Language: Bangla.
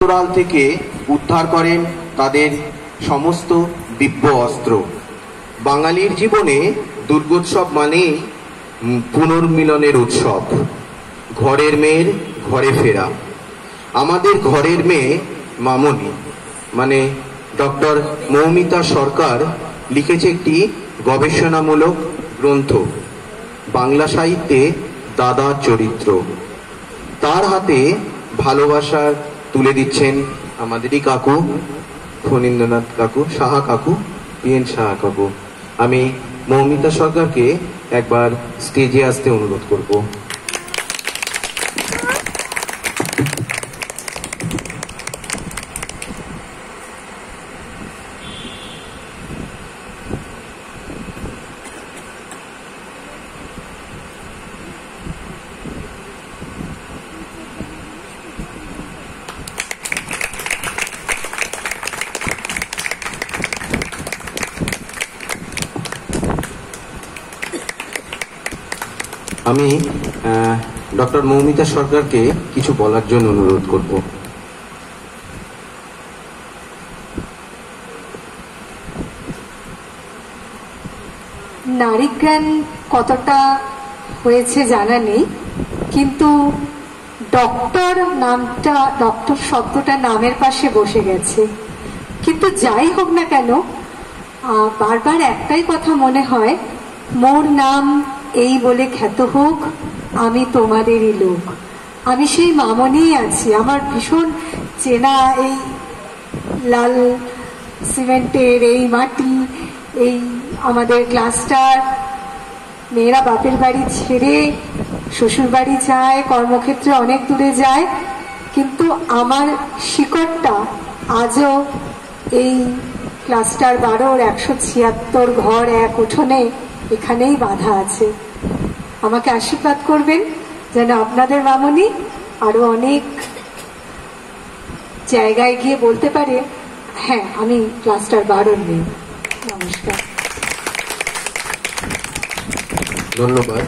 অন্তরাল থেকে উদ্ধার করেন তাদের সমস্ত দিব্য অস্ত্র। বাঙালির জীবনে দুর্গোৎসব মানেই পুনর্মিলনের উৎসব, ঘরের মেয়ের ঘরে ফেরা। আমাদের ঘরের মেয়ে মামনি মানে ডক্টর মৌমিতা সরকার লিখেছে একটি গবেষণামূলক গ্রন্থ, বাংলা সাহিত্যে দাদা চরিত্র। তার হাতে ভালোবাসা তুলে দিচ্ছেন আমাদেরই কাকু, ফণীন্দ্রনাথ কাকু, সাহা কাকু, পিএন সাহা কাকু। আমি মৌমিতা সরকারকে একবার স্টেজে আসতে অনুরোধ করব। আমি ডক্টর মৌমিতা সরকারকে কিছু বলার জন্য অনুরোধ করব। নারীজ্ঞান কতটা হয়েছে জানা নেই, কিন্তু ডক্টর নামটা, ডক্টর শব্দটা নামের পাশে বসে গেছে। কিন্তু যাই হোক না কেন, বারবার একটাই কথা মনে হয়, মোর নাম এই বলে খ্যাত হোক, আমি তোমাদেরই লোক। আমি সেই মামনিই আছি। আমার ভীষণ চেনা এই লাল সিমেন্টের এই মাটি, এই আমাদের ক্লাস্টার। মেয়েরা বাপের বাড়ি ছেড়ে শ্বশুর বাড়ি যায়, কর্মক্ষেত্রে অনেক দূরে যায়, কিন্তু আমার শিকড়টা আজও এই ক্লাস্টার 12 176 ঘর এক উঠোনে এখানেই বাঁধা আছে। আমাকে আশীর্বাদ করবেন যেন আপনাদের মামনি আরো অনেক জায়গায় গিয়ে বলতে পারে, হ্যাঁ আমি ক্লাস্টার 12 মেয়ে। নমস্কার, ধন্যবাদ।